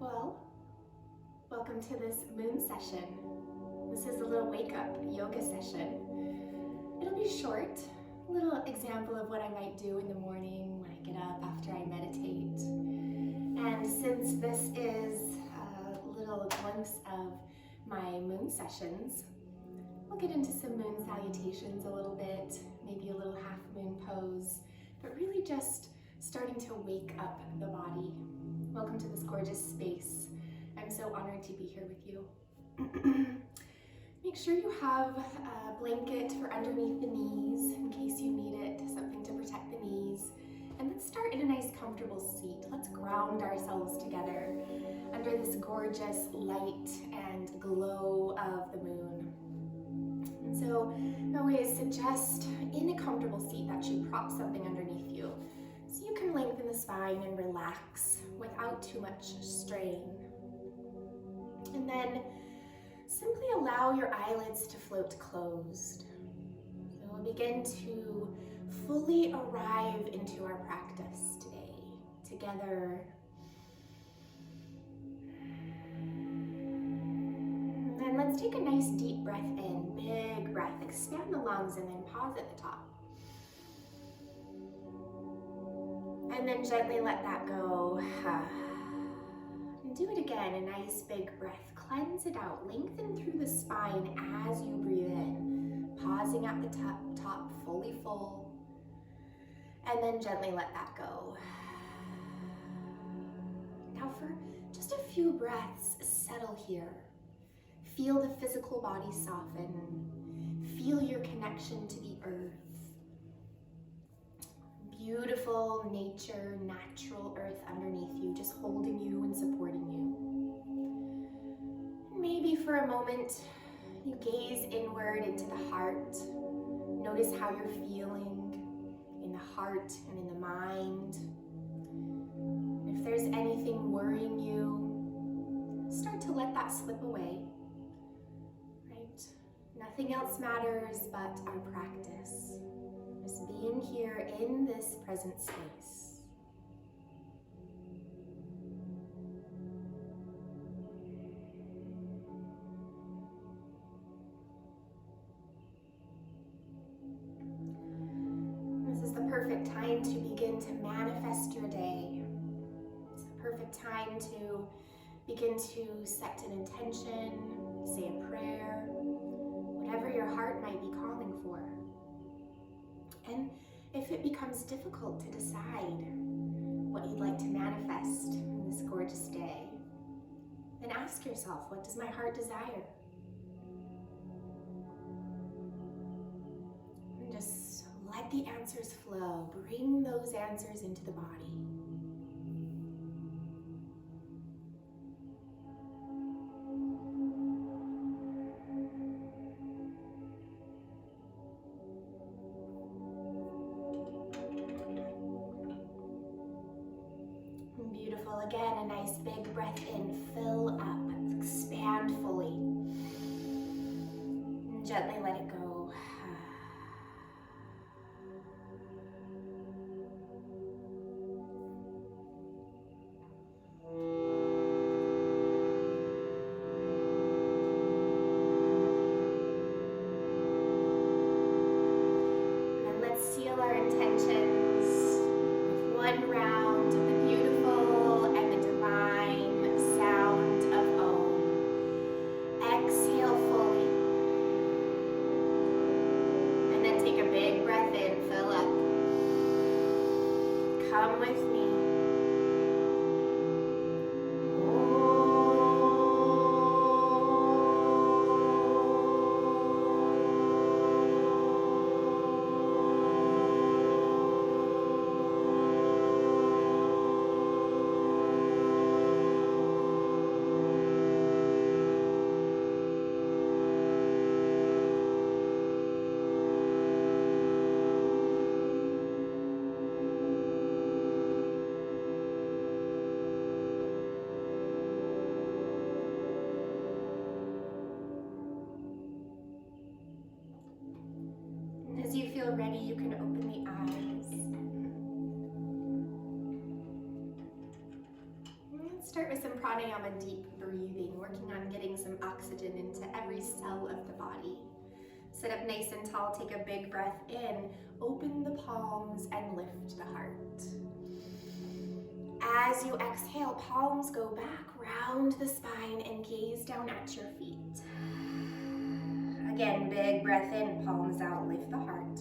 Well, welcome to this moon session. This is a little wake-up yoga session. It'll be short, a little example of what I might do in the morning when I get up after I meditate. And since this is a little glimpse of my moon sessions, we'll get into some moon salutations a little bit, maybe a little half moon pose, but really just starting to wake up the body. Welcome to this gorgeous space. I'm so honored to be here with you. Make sure you have a blanket for underneath the knees in case you need it, something to protect the knees. And let's start in a nice comfortable seat. Let's ground ourselves together under this gorgeous light and glow of the moon. And so I always suggest in a comfortable seat that you prop something underneath you so you can lengthen the spine and relax without too much strain. And then simply allow your eyelids to float closed. So we'll begin to fully arrive into our practice today, together. And then let's take a nice deep breath in, big breath, expand the lungs, and then pause at the top. And then gently let that go. And do it again, a nice big breath. Cleanse it out, lengthen through the spine as you breathe in. Pausing at the top, fully full. And then gently let that go. Now for just a few breaths, settle here. Feel the physical body soften. Feel your connection to the earth. Beautiful nature, natural earth underneath you, just holding you and supporting you. Maybe for a moment, you gaze inward into the heart. Notice how you're feeling in the heart and in the mind. If there's anything worrying you, start to let that slip away, right? Nothing else matters but our practice. Just being here in this present space. This is the perfect time to begin to manifest your day. It's the perfect time to begin to set an intention, say a prayer, whatever your heart might be calling for. And if it becomes difficult to decide what you'd like to manifest in this gorgeous day, then ask yourself, what does my heart desire? And just let the answers flow. Bring those answers into the body. Beautiful. Again, a nice big breath in. Fill up. Expand fully. And gently let it go. And let's seal our intentions with one round of the beautiful and the divine sound of Om. Exhale fully. And then take a big breath in, fill up. Come with me. As you feel ready, you can open the eyes. start with some pranayama, deep breathing, working on getting some oxygen into every cell of the body. Sit up nice and tall, take a big breath in, open the palms and lift the heart. As you exhale, palms go back, round the spine and gaze down at your feet. Again, big breath in, palms out, lift the heart.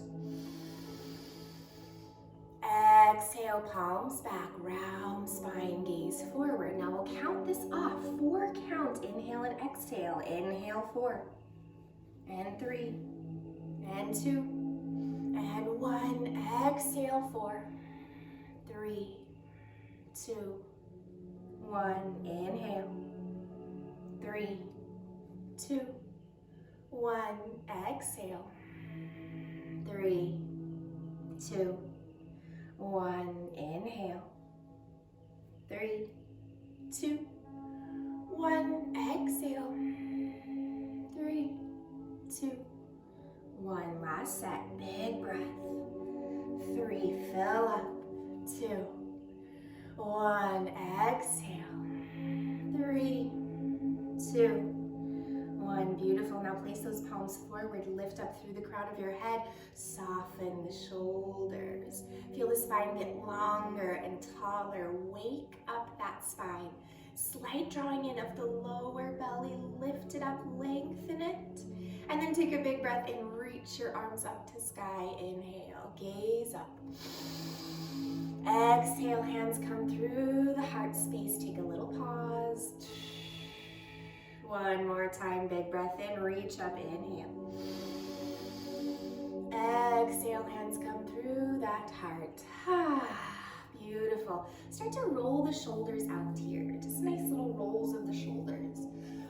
Exhale, palms back, round spine, gaze forward. Now we'll count this off, 4 count, inhale and exhale. Inhale 4, and 3, and 2, and 1. Exhale 4, 3, 2, 1. Inhale, 3, 2, 1. Exhale, 3, 2, 1. Inhale, 3, 2, 1. Exhale, 3, 2, 1. Last set, big breath. 3, fill up. 2, 1. Exhale, 3, 2, 1. Beautiful. Now place those palms forward, lift up through the crown of your head, soften the shoulders. Feel the spine get longer and taller. Wake up that spine. Slight drawing in of the lower belly, lift it up, lengthen it. And then take a big breath and reach your arms up to sky. Inhale, gaze up. Exhale, hands come through the heart space. Take a little pause. One more time, big breath in, reach up, inhale. Exhale, hands come through that heart. Beautiful. Start to roll the shoulders out here. Just nice little rolls of the shoulders.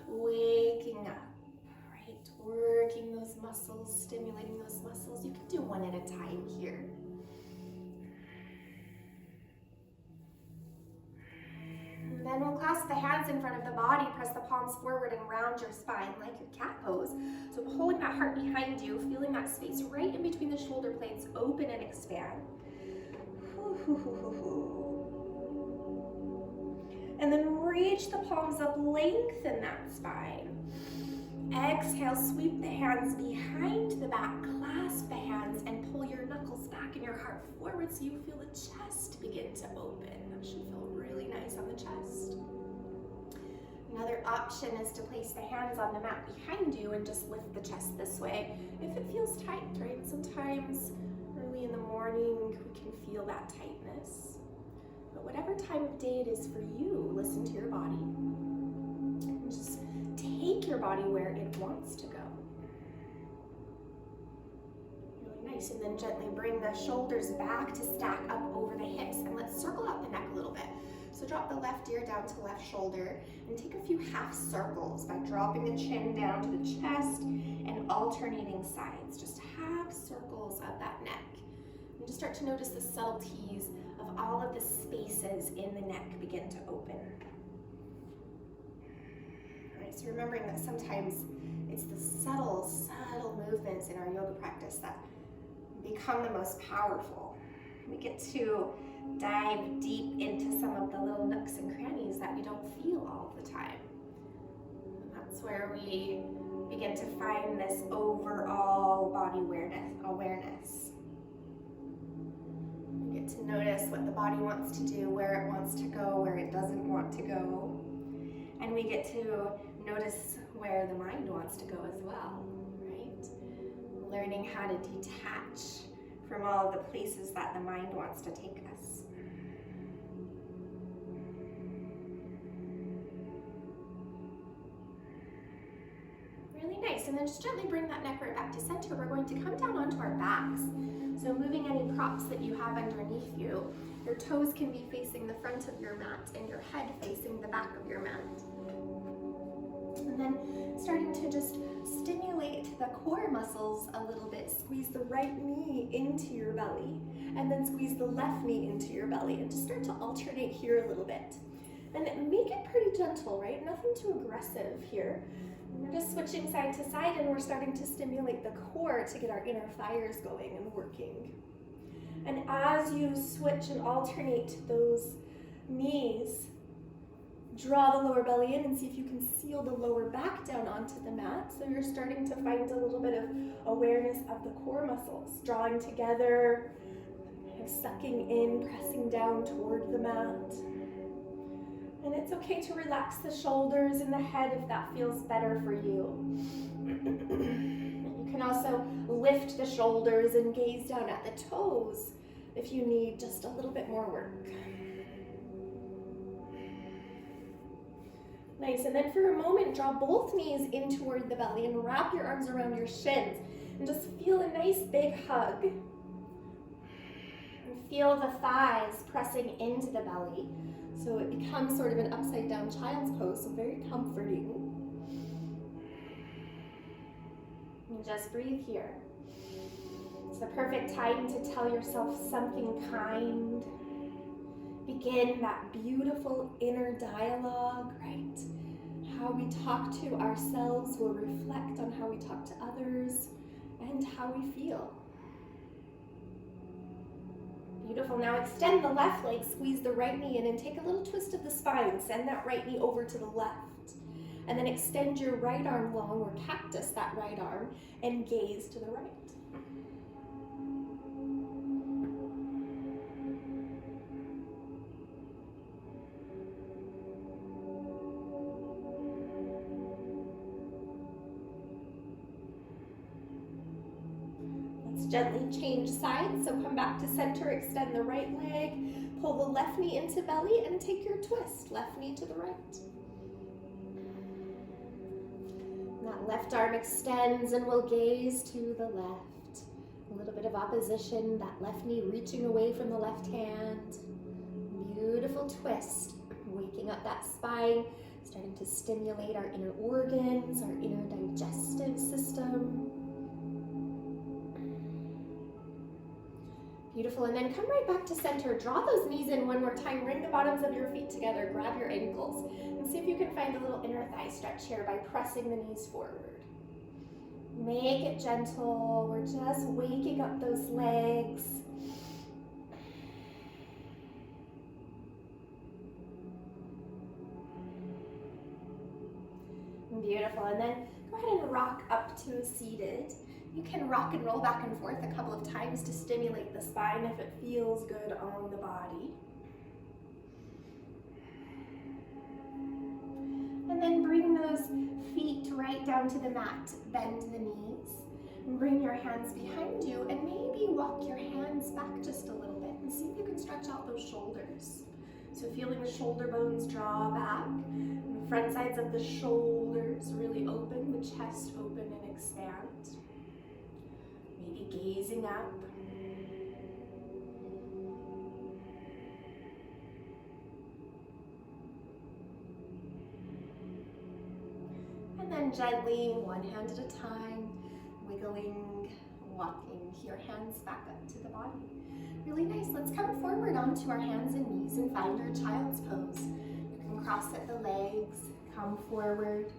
Waking up, right? Working those muscles, stimulating those muscles. You can do one at a time here. Then we'll clasp the hands in front of the body, press the palms forward and round your spine like your cat pose. So pulling that heart behind you, feeling that space right in between the shoulder blades, open and expand. And then reach the palms up, lengthen that spine. Exhale, sweep the hands behind the back, clasp the hands and pull your knuckles back and your heart forward so you feel the chest begin to open. That should feel really nice on the chest. Another option is to place the hands on the mat behind you and just lift the chest this way if it feels tight, right? Sometimes early in the morning we can feel that tightness. But whatever time of day it is for you, listen to your body. And just take your body where it wants to go. Really nice. And then gently bring the shoulders back to stack up over the hips. And let's circle out the neck a little bit. So drop the left ear down to left shoulder and take a few half circles by dropping the chin down to the chest and alternating sides. Just half circles of that neck. And just start to notice the subtleties of all of the spaces in the neck begin to open. So remembering that sometimes it's the subtle movements in our yoga practice that become the most powerful. We get to dive deep into some of the little nooks and crannies that we don't feel all the time. And that's where we begin to find this overall body awareness. We get to notice what the body wants to do, where it wants to go, where it doesn't want to go. And we get to notice where the mind wants to go as well, right? Learning how to detach from all of the places that the mind wants to take us. Really nice. And then just gently bring that neck right back to center. We're going to come down onto our backs. So moving any props that you have underneath you, your toes can be facing the front of your mat and your head facing the back of your mat. And then starting to just stimulate the core muscles a little bit. Squeeze the right knee into your belly and then squeeze the left knee into your belly and just start to alternate here a little bit. And make it pretty gentle, right? Nothing too aggressive here. We're just switching side to side and we're starting to stimulate the core to get our inner fires going and working. And as you switch and alternate those knees, Draw the lower belly in and see if you can seal the lower back down onto the mat. So you're starting to find a little bit of awareness of the core muscles, drawing together, kind of sucking in, pressing down toward the mat. And it's okay to relax the shoulders and the head if that feels better for you. You can also lift the shoulders and gaze down at the toes if you need just a little bit more work. Nice, and then for a moment, draw both knees in toward the belly and wrap your arms around your shins and just feel a nice big hug. And feel the thighs pressing into the belly. So it becomes sort of an upside down child's pose, so very comforting. And just breathe here. It's the perfect time to tell yourself something kind. Begin that beautiful inner dialogue, right? How we talk to ourselves will reflect on how we talk to others and how we feel. Beautiful. Now extend the left leg, squeeze the right knee in and take a little twist of the spine. Send that right knee over to the left. And then extend your right arm long, or cactus that right arm, and gaze to the right. Gently change sides, so come back to center, extend the right leg, pull the left knee into belly, and take your twist, left knee to the right. And that left arm extends and we'll gaze to the left. A little bit of opposition, that left knee reaching away from the left hand. Beautiful twist, waking up that spine, starting to stimulate our inner organs, our inner digestive system. Beautiful, and then come right back to center. Draw those knees in one more time. Bring the bottoms of your feet together. Grab your ankles. And see if you can find a little inner thigh stretch here by pressing the knees forward. Make it gentle. We're just waking up those legs. Beautiful, and then go ahead and rock up to seated. You can rock and roll back and forth a couple of times to stimulate the spine if it feels good on the body. And then bring those feet right down to the mat. Bend the knees. And bring your hands behind you and maybe walk your hands back just a little bit and see if you can stretch out those shoulders. So feeling the shoulder bones draw back. And the front sides of the shoulders really open, the chest open and expand. Maybe gazing up. And then gently, one hand at a time, wiggling, walking your hands back up to the body. Really nice. Let's come forward onto our hands and knees and find our child's pose. You can cross at the legs, come forward.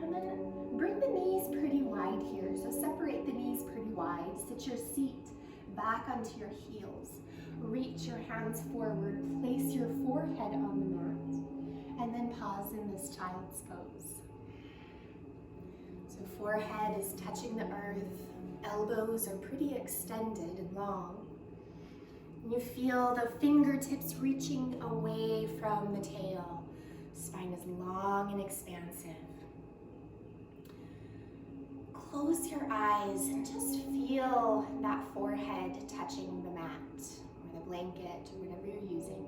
And then bring the knees pretty wide here. So separate the knees pretty wide. Sit your seat back onto your heels. Reach your hands forward. Place your forehead on the mat. And then pause in this child's pose. So forehead is touching the earth. Elbows are pretty extended and long. And you feel the fingertips reaching away from the tail. Spine is long and expansive. Close your eyes and just feel that forehead touching the mat or the blanket or whatever you're using.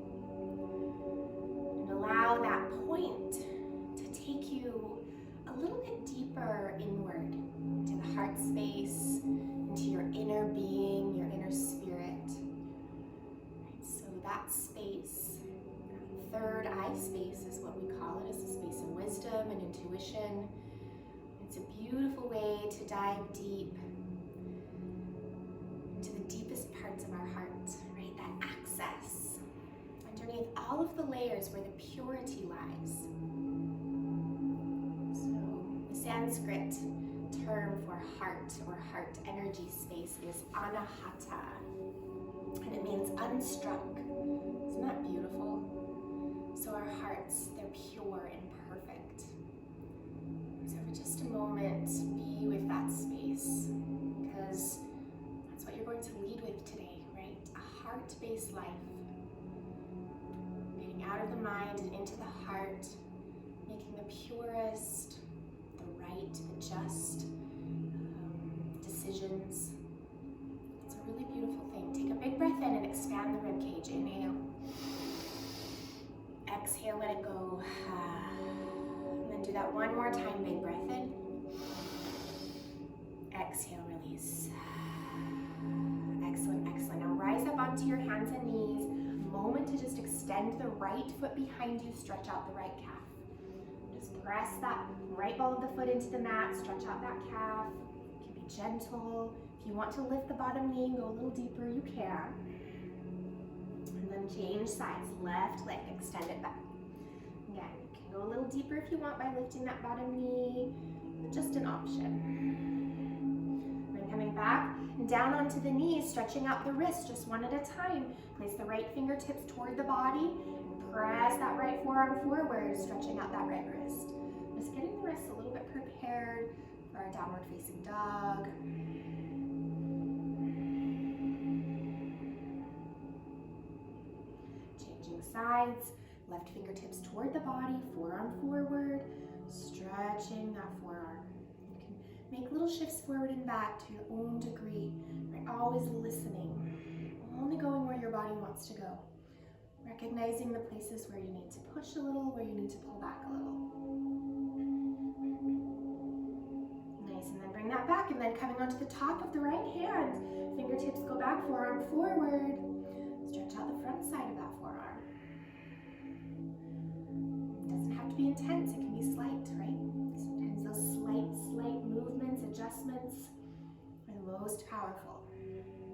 And allow that point to take you a little bit deeper inward to the heart space, into your inner being, your inner spirit. Right, so that space, that third eye space is what we call it. It's a space of wisdom and intuition. It's a beautiful way to dive deep into the deepest parts of our heart, right? That access underneath all of the layers where the purity lies. So the Sanskrit term for heart or heart energy space is anahata, and it means unstruck. Isn't that beautiful? pure and perfect. So for just a moment, be with that space, because that's what you're going to lead with today, right? A heart-based life. Getting out of the mind and into the heart, making the purest, the right, the just decisions. It's a really beautiful thing. Take a big breath in and expand the ribcage. Inhale. Exhale, let it go. And then do that one more time. Big breath in. Exhale, release. Excellent, excellent. Now rise up onto your hands and knees. Moment to just extend the right foot behind you. Stretch out the right calf. Just press that right ball of the foot into the mat. Stretch out that calf. You can be gentle. If you want to lift the bottom knee and go a little deeper, you can. And then change sides. Left leg, extend it back. Again, you can go a little deeper if you want by lifting that bottom knee. Just an option. Then coming back and down onto the knees, stretching out the wrists just one at a time. Place the right fingertips toward the body. And press that right forearm forward, stretching out that right wrist. Just getting the wrists a little bit prepared for our downward facing dog. Changing sides, left fingertips toward the body, forearm forward, stretching that forearm. You can make little shifts forward and back to your own degree. Right? Always listening, only going where your body wants to go. Recognizing the places where you need to push a little, where you need to pull back a little. Nice, and then bring that back, and then coming onto the top of the right hand. Fingertips go back, forearm forward. Stretch out the front side of that forearm. It doesn't have to be intense, it can be slight, right? Sometimes those slight movements, adjustments are the most powerful.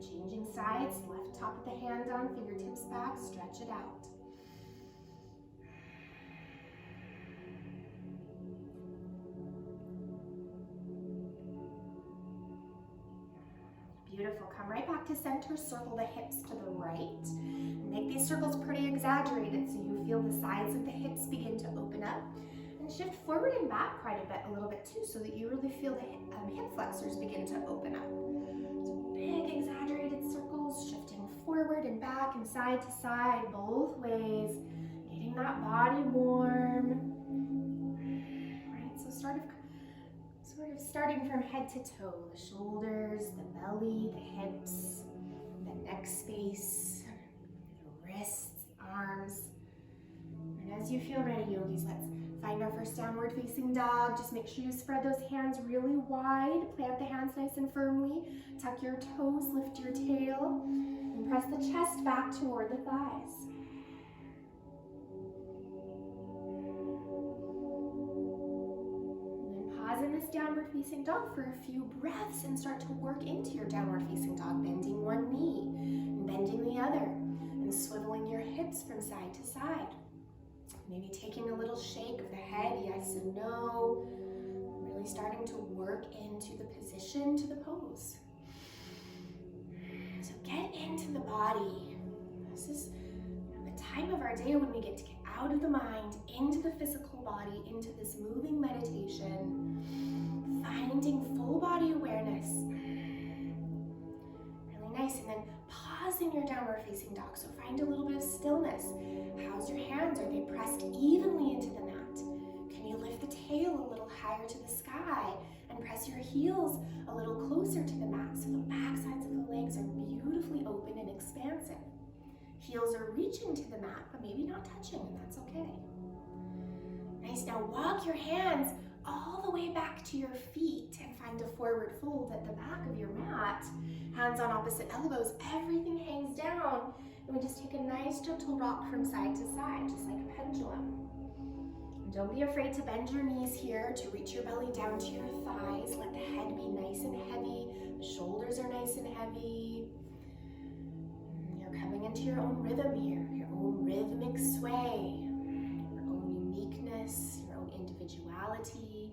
Changing sides, left top of the hand on, fingertips back, stretch it out. Beautiful. Come right back to center. Circle the hips to the right. Make these circles pretty exaggerated so you feel the sides of the hips begin to open up. And shift forward and back quite a bit, a little bit too, so that you really feel the hip flexors begin to open up. So big exaggerated circles, shifting forward and back and side to side, both ways. Getting that body warm. Right, so sort of starting from head to toe, the shoulders, the belly, the hips, the neck space, the wrists, arms. And as you feel ready, yogis, let's find our first downward facing dog. Just make sure you spread those hands really wide. Plant the hands nice and firmly. Tuck your toes, lift your tail, and press the chest back toward the thighs. In this downward facing dog for a few breaths and start to work into your downward facing dog, bending one knee and bending the other and swiveling your hips from side to side. Maybe taking a little shake of the head, yes and no. Really starting to work into the position, to the pose. So get into the body. This is the time of our day when we get to get out of the mind, into the physical body, into this moving meditation, finding full body awareness. Really nice. And then pause in your downward facing dog. So find a little bit of stillness. How's your hands? Are they pressed evenly into the mat? Can you lift the tail a little higher to the sky and press your heels a little closer to the mat so the back sides of the legs are beautifully open and expansive? Heels are reaching to the mat, but maybe not touching, and that's okay. Nice. Now walk your hands all the way back to your feet and find a forward fold at the back of your mat. Hands on opposite elbows, everything hangs down. And we just take a nice gentle rock from side to side, just like a pendulum. And don't be afraid to bend your knees here, to reach your belly down to your thighs. Let the head be nice and heavy. The shoulders are nice and heavy. You're coming into your own rhythm here, your own rhythmic sway, your own uniqueness, your own individuality,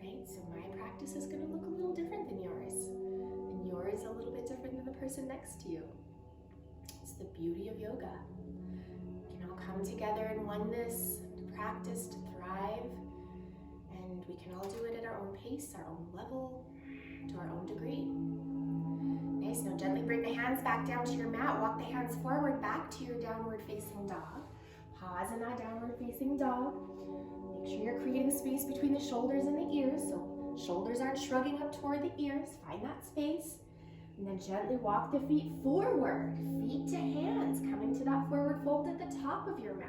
right? So my practice is going to look a little different than yours, and yours a little bit different than the person next to you. It's the beauty of yoga. We can all come together in oneness to practice to thrive, and we can all do it at our own pace, our own level, to our own degree. Nice. Now gently bring the hands back down to your mat. Walk the hands forward back to your downward facing dog. Pause in that downward facing dog. Make sure you're creating space between the shoulders and the ears, so shoulders aren't shrugging up toward the ears. Find that space. And then gently walk the feet forward, feet to hands, coming to that forward fold at the top of your mat.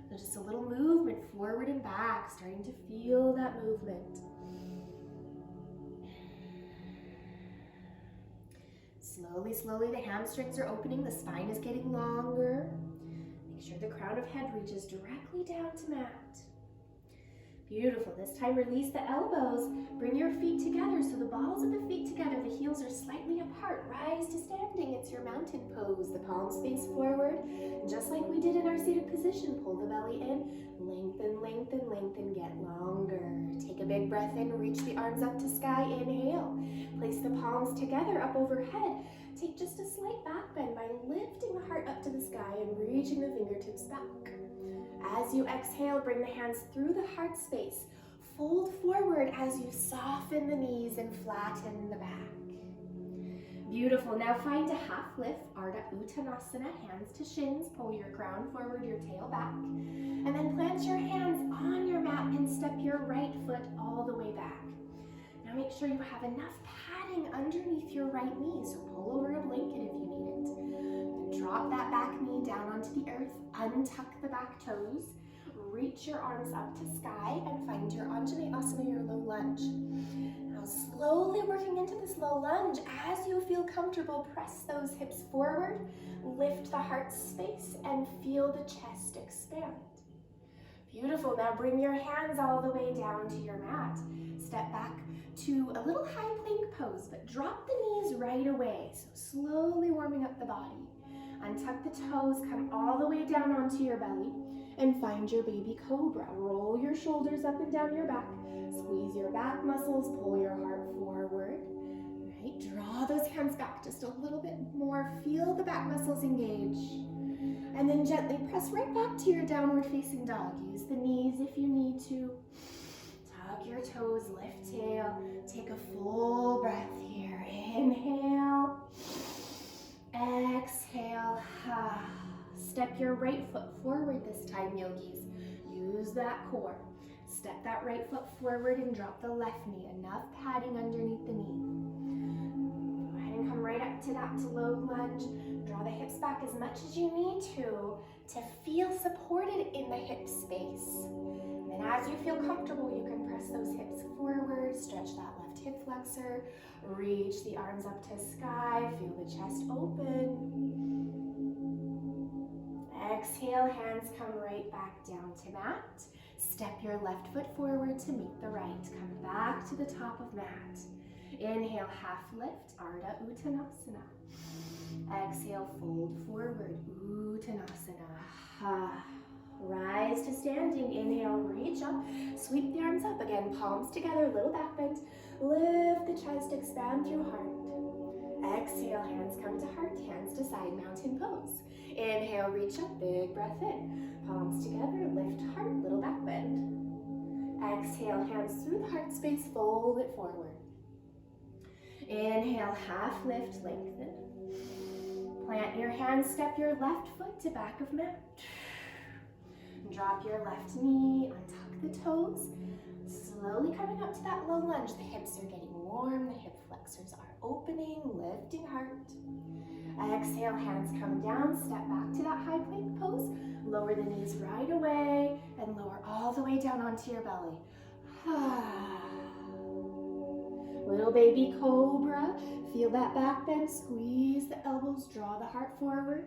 So just a little movement forward and back, starting to feel that movement. Slowly, slowly, the hamstrings are opening, the spine is getting longer. Make sure the crown of head reaches directly down to mat. Beautiful. This time release the elbows. Bring your feet together so the balls of the feet together, the heels are slightly apart. Rise to standing. It's your mountain pose. The palms face forward. And just like we did in our seated position, pull the belly in. Lengthen, lengthen, lengthen. Get longer. Take a big breath in. Reach the arms up to sky. Inhale. Place the palms together up overhead. Take just a slight back bend by lifting the heart up to the sky and reaching the fingertips back. As you exhale, bring the hands through the heart space. Fold forward as you soften the knees and flatten the back. Beautiful. Now find a half lift, Ardha Uttanasana, hands to shins. Pull your crown forward, your tail back. And then plant your hands on your mat and step your right foot all the way back. Now make sure you have enough padding underneath your right knee, so pull over a blanket if you need it. Drop that back knee down onto the earth, untuck the back toes, reach your arms up to sky, and find your Anjaneyasana, your low lunge. Now slowly working into this low lunge, as you feel comfortable, press those hips forward, lift the heart space, and feel the chest expand. Beautiful. Now bring your hands all the way down to your mat. Step back to a little high plank pose, but drop the knees right away. So slowly warming up the body. Untuck the toes, come all the way down onto your belly, and find your baby cobra. Roll your shoulders up and down your back. Squeeze your back muscles, pull your heart forward. Right? Draw those hands back just a little bit more. Feel the back muscles engage. And then gently press right back to your downward facing dog. Use the knees if you need to. Tuck your toes, lift tail. Take a full breath here. Inhale. Exhale. Step your right foot forward this time, yogis. Use that core. Step that right foot forward and drop the left knee. Enough padding underneath the knee. Go ahead and come right up to that low lunge. Draw the hips back as much as you need to feel supported in the hip space. And then as you feel comfortable, you can press those hips forward, stretch that left hip flexor, reach the arms up to sky, feel the chest open. Exhale, hands come right back down to mat. Step your left foot forward to meet the right. Come back to the top of mat. Inhale, half lift, Ardha Uttanasana. Exhale, fold forward, Uttanasana. Rise to standing. Inhale, reach up. Sweep the arms up again. Palms together, little back bend. Lift the chest, expand through heart. Exhale, hands come to heart, hands to side, mountain pose. Inhale, reach up, big breath in. Palms together, lift heart, little back bend. Exhale, hands through the heart space, fold it forward. Inhale, half lift, lengthen. Plant your hands, step your left foot to back of mat. Drop your left knee, untuck the toes. Slowly coming up to that low lunge. The hips are getting warm, the hip flexors are opening, lifting heart. Exhale, hands come down, step back to that high plank pose. Lower the knees right away and lower all the way down onto your belly. Little baby cobra. Feel that back bend, squeeze the elbows, draw the heart forward,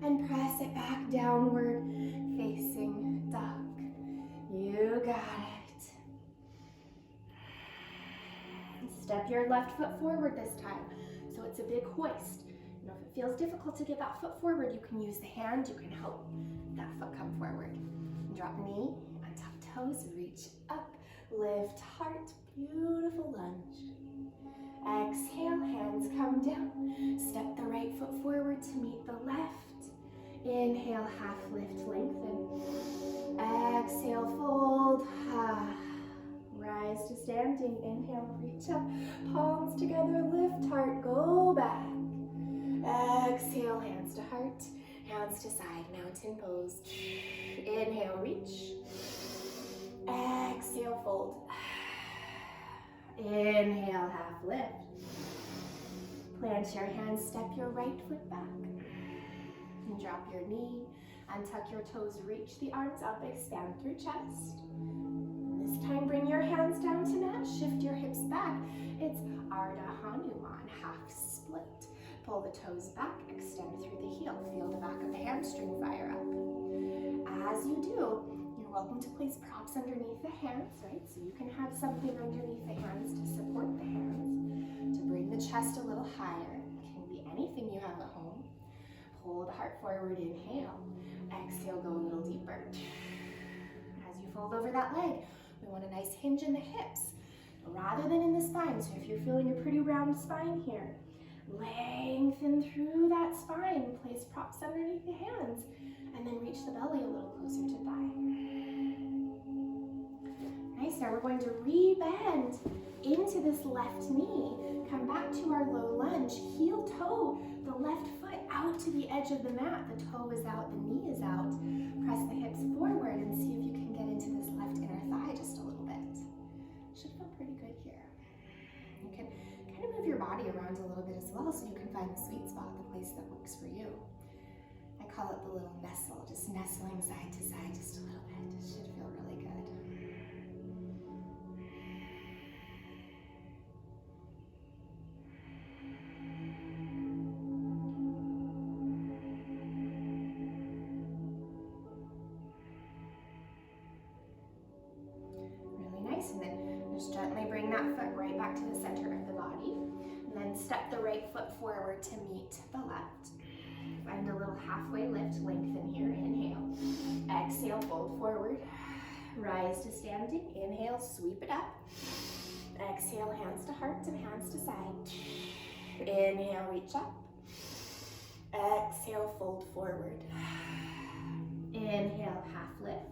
and press it back downward, facing duck. You got it. Step your left foot forward this time, so it's a big hoist. You know, if it feels difficult to get that foot forward, you can use the hand, you can help that foot come forward. Drop knee, untuck toes, reach up, lift heart, beautiful lunge. Exhale, hands come down. Step the right foot forward to meet the left. Inhale, half lift, lengthen. Exhale. standing. Inhale, reach up, palms together, lift heart, go back. Exhale, hands to heart, hands to side, mountain pose. Inhale, reach. Exhale, fold. Inhale, half lift. Plant your hands, step your right foot back. And drop your knee, untuck your toes, reach the arms up, expand through chest. This time, bring your hands down to mat, shift your hips back. It's Ardha Hanuman, half split. Pull the toes back, extend through the heel. Feel the back of the hamstring fire up. As you do, you're welcome to place props underneath the hands, right? So you can have something underneath the hands to support the hands, to bring the chest a little higher. It can be anything you have at home. Hold heart forward, inhale. Exhale, go a little deeper. As you fold over that leg, we want a nice hinge in the hips rather than in the spine. So if you're feeling a pretty round spine here, lengthen through that spine. Place props underneath the hands and then reach the belly a little closer to thigh. Nice, now we're going to re-bend into this left knee. Come back to our low lunge, heel toe, the left foot out to the edge of the mat. The toe is out, the knee is out. Press the hips forward and see if you can get into this left inner thigh just a little bit. Should feel pretty good here. You can kind of move your body around a little bit as well so you can find the sweet spot, the place that works for you. I call it the little nestle, just nestling side to side just a little bit. It should feel really good. And then just gently bring that foot right back to the center of the body. And then step the right foot forward to meet the left. Find a little halfway lift, lengthen here, inhale. Exhale, fold forward. Rise to standing, inhale, sweep it up. Exhale, hands to heart and hands to side. Inhale, reach up. Exhale, fold forward. Inhale, half lift.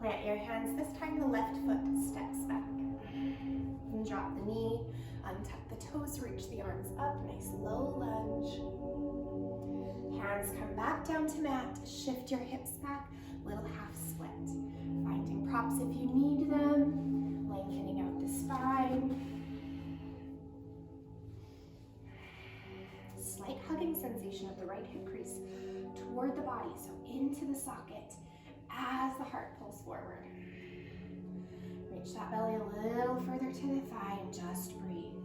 Plant your hands, this time the left foot steps back. And drop the knee, untuck the toes, reach the arms up, nice low lunge. Hands come back down to mat, shift your hips back, little half split. Finding props if you need them, lengthening out the spine. Slight hugging sensation of the right hip crease toward the body, so into the socket. As the heart pulls forward. Reach that belly a little further to the thigh and just breathe.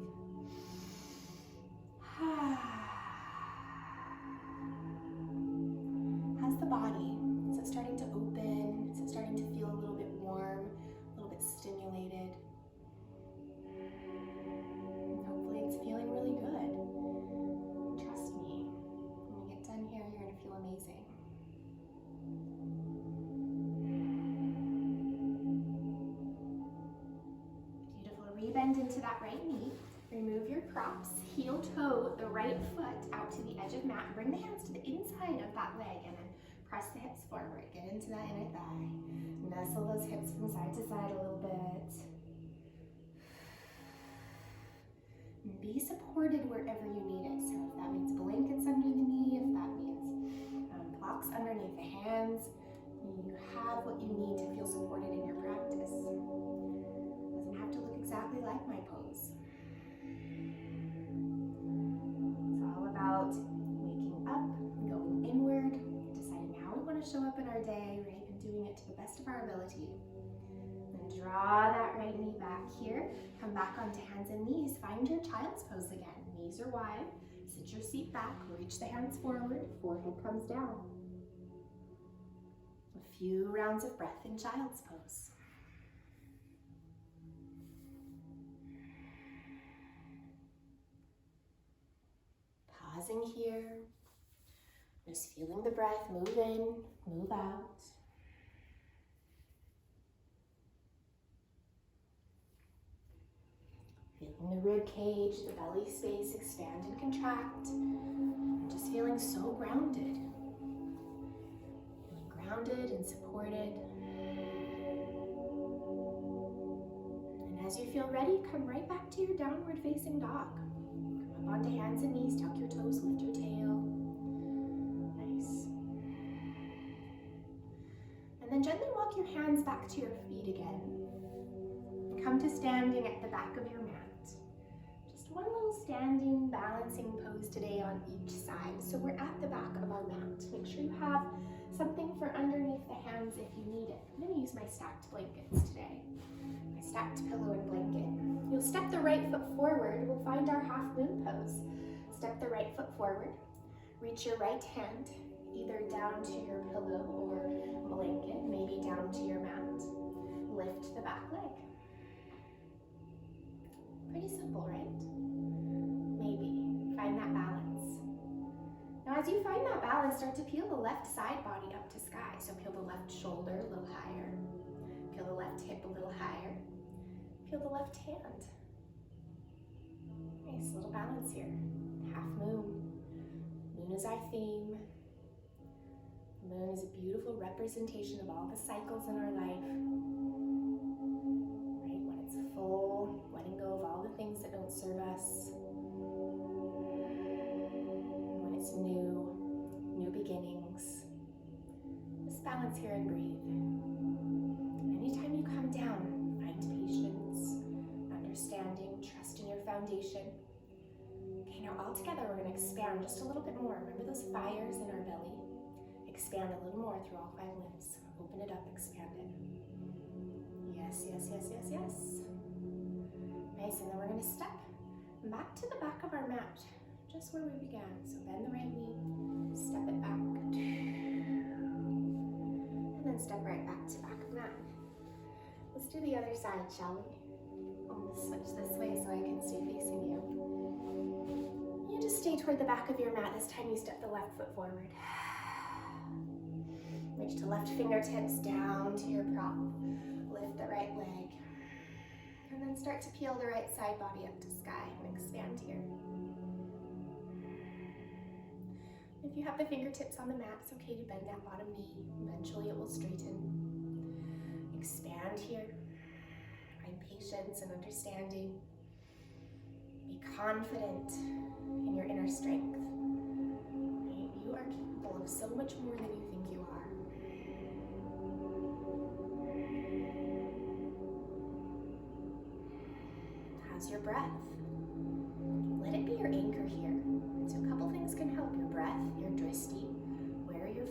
How's the body? Is it starting to open? Is it starting to feel a little bit warm, a little bit stimulated? Hopefully it's feeling really good. Trust me, when we get done here, you're going to feel amazing. Bend into that right knee, remove your props, heel toe the right foot out to the edge of mat, bring the hands to the inside of that leg and then press the hips forward, get into that inner thigh, nestle those hips from side to side a little bit. Be supported wherever you need it, so if that means blankets under the knee, if that means blocks underneath the hands, you have what you need to feel supported in your practice. To look exactly like my pose. It's all about waking up, going inward, deciding how we want to show up in our day, right, and doing it to the best of our ability. And draw that right knee back here. Come back onto hands and knees. Find your child's pose again. Knees are wide. Sit your seat back. Reach the hands forward. Forehead comes down. A few rounds of breath in child's pose. Pausing here, just feeling the breath move in, move out. Feeling the rib cage, the belly space expand and contract. And just feeling so grounded. Feeling grounded and supported. And as you feel ready, come right back to your downward facing dog. Come up onto hands and knees, tuck your toes, lift your tail. Nice. And then gently walk your hands back to your feet again. Come to standing at the back of your mat. Just one little standing, balancing pose today on each side. So we're at the back of our mat. Make sure you have something for underneath the hands if you need it. I'm going to use my stacked blankets today. My stacked pillow and blanket. You'll step the right foot forward. We'll find our half moon pose. Step the right foot forward. Reach your right hand either down to your pillow or blanket, maybe down to your mat. Lift the back leg. Pretty simple, right? Maybe. Find that balance. Now as you find that balance, start to peel the left side body up to sky. So peel the left shoulder a little higher. Peel the left hip a little higher. Peel the left hand. Nice little balance here. Half moon. Moon is our theme. The moon is a beautiful representation of all the cycles in our life. Right? When it's full, letting go of all the things that don't serve us. When it's new beginnings. Just balance here and breathe. Anytime you come down, find patience, understanding, trust in your foundation. Okay, now all together we're going to expand just a little bit more. Remember those fires in our belly? Expand a little more through all 5 limbs. Open it up, expand it. Yes, yes, yes, yes, yes. Nice, and then we're going to step back to the back of our mat, just where we began. So bend the right knee, step it back, and then step right back to back of mat. Let's do the other side, shall we? I'm going to switch this way so I can stay facing you. You just stay toward the back of your mat. This time you step the left foot forward. Reach the left fingertips down to your prop. Lift the right leg. And then start to peel the right side body up to sky and expand here. If you have the fingertips on the mat, it's okay to bend that bottom knee. Eventually it will straighten. Expand here. Find patience and understanding. Be confident in your inner strength. Right? You are capable of so much more than you think you are. How's your breath? Let it be your anchor here. So a couple things can help. Your breath, your drishti. Where are you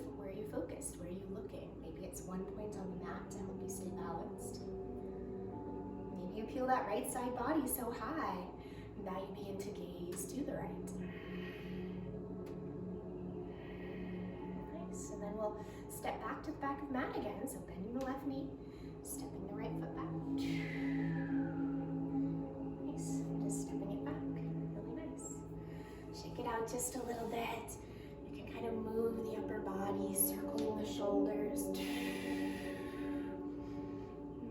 focused? Where are you looking? Maybe it's one point on the mat to help you stay balanced. Maybe you peel that right side body so high that you begin to gaze to the right. Nice, and then we'll step back to the back of mat again. So bending the left knee, stepping the right foot back. Nice, just stepping it back, really nice. Shake it out just a little bit. You can kind of move the upper body, circling the shoulders. And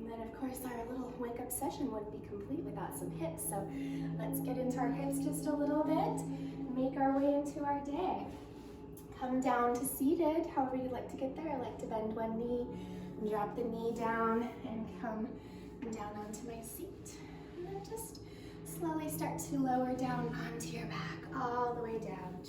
then of course our little wake up session wouldn't be complete without some hips. So let's get into our hips just a little bit and make our way into our day. Come down to seated, however you'd like to get there. I like to bend one knee, drop the knee down, and come down onto my seat. And then just slowly start to lower down onto your back, all the way down.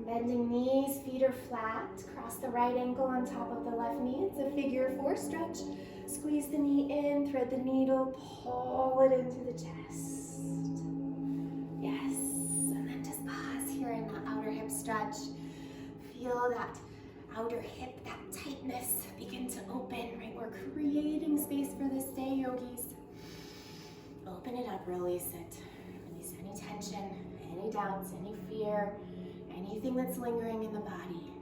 Bending knees, feet are flat. Cross the right ankle on top of the left knee. It's a figure 4 stretch. Squeeze the knee in, thread the needle, pull it into the chest. Yes, and then just pause here in the outer hip stretch. Feel that outer hip, that tightness begin to open, right? We're creating space for this day, yogis. Open it up, release it. Release any tension, any doubts, any fear, anything that's lingering in the body.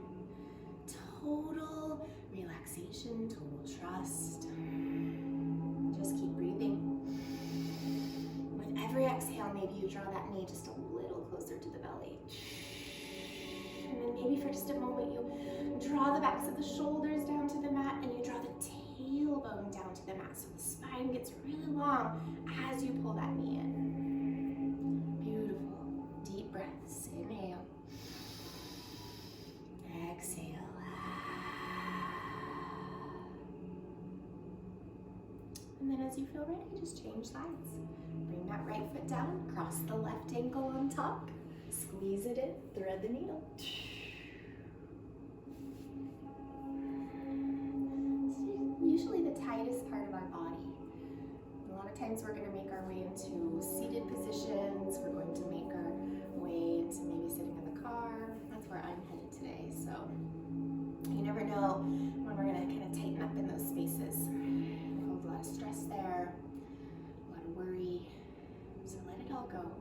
Total relaxation, total trust. Just keep breathing. With every exhale, maybe you draw that knee just a little closer to the belly. And then maybe for just a moment, you draw the backs of the shoulders down to the mat and you draw the tailbone down to the mat. So the spine gets really long as you pull that knee in. Beautiful. Deep breaths. Inhale. Exhale. And then as you feel ready, just change sides. Bring that right foot down, cross the left ankle on top, squeeze it in, thread the needle. Usually the tightest part of our body. A lot of times we're going to make our way into seated positions. We're going to make our way into maybe sitting in the car. That's where I'm headed today. So you never know when we're going to kind of tighten up in those spaces. Hold a lot of stress there, a lot of worry. So let it all go.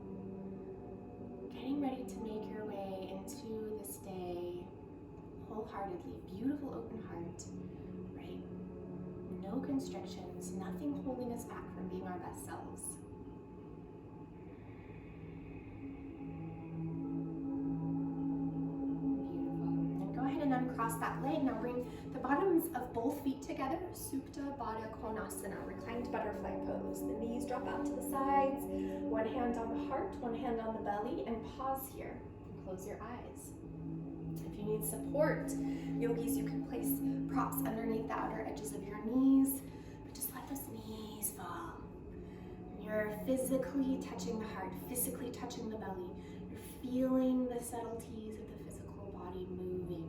Getting ready to make your way into this day wholeheartedly. Beautiful open heart, right? No constrictions, nothing holding us back from being our best selves. Beautiful. And go ahead and uncross that leg. Now bring the bottoms of both feet together. Supta Baddha Konasana, reclined butterfly pose. The knees drop out to the sides. One hand on the heart, one hand on the belly, and pause here. Close your eyes. If you need support, yogis, you can place props underneath the outer edges of your knees, but just let those knees fall. And you're physically touching the heart, physically touching the belly. You're feeling the subtleties of the physical body moving.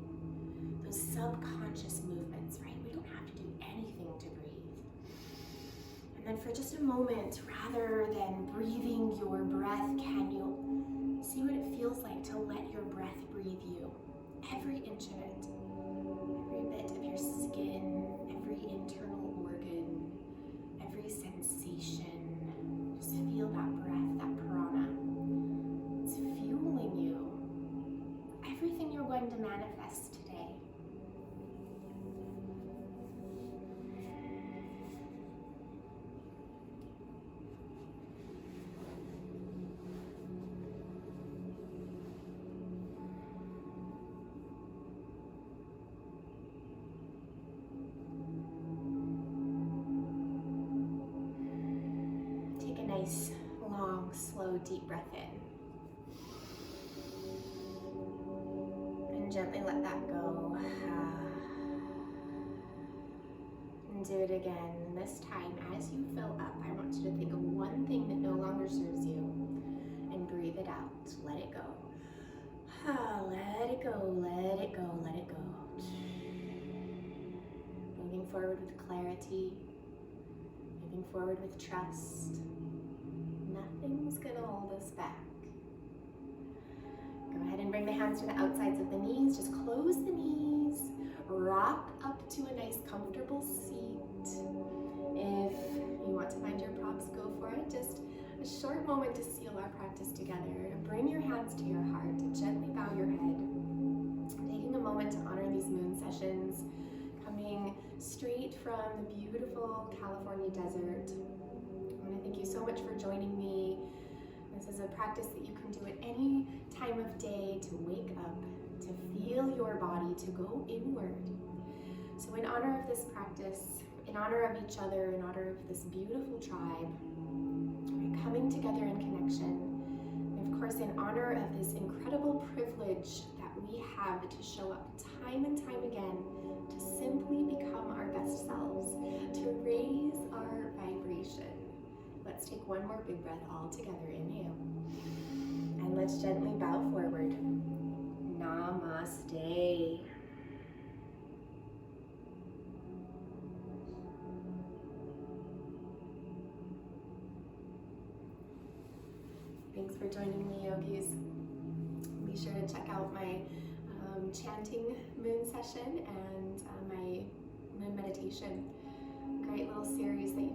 Those subconscious movements, right? We don't have to do anything to breathe. And then for just a moment, rather than breathing your breath, can you see what it feels like to let your breath breathe you? Every inch of it, every bit of your skin, every internal organ, every sensation. Just feel that breath, that prana. It's fueling you. Everything you're going to manifest today. Nice, long, slow, deep breath in. And gently let that go. And do it again. And this time, as you fill up, I want you to think of one thing that no longer serves you and breathe it out. Let it go. Let it go, let it go, let it go. Moving forward with clarity. Moving forward with trust. Nothing's gonna hold us back. Go ahead and bring the hands to the outsides of the knees. Just close the knees. Rock up to a nice comfortable seat. If you want to find your props, go for it. Just a short moment to seal our practice together. Bring your hands to your heart. Gently bow your head. Taking a moment to honor these moon sessions. Coming straight from the beautiful California desert. I want to thank you so much for joining me. This is a practice that you can do at any time of day to wake up, to feel your body, to go inward. So in honor of this practice, in honor of each other, in honor of this beautiful tribe, we're coming together in connection. And of course, in honor of this incredible privilege that we have to show up time and time again, to simply become our best selves, to raise our vibration. Let's take one more big breath all together. Inhale. And let's gently bow forward. Namaste. Thanks for joining me, yogis. Be sure to check out my chanting moon session and my moon meditation. Great little series that you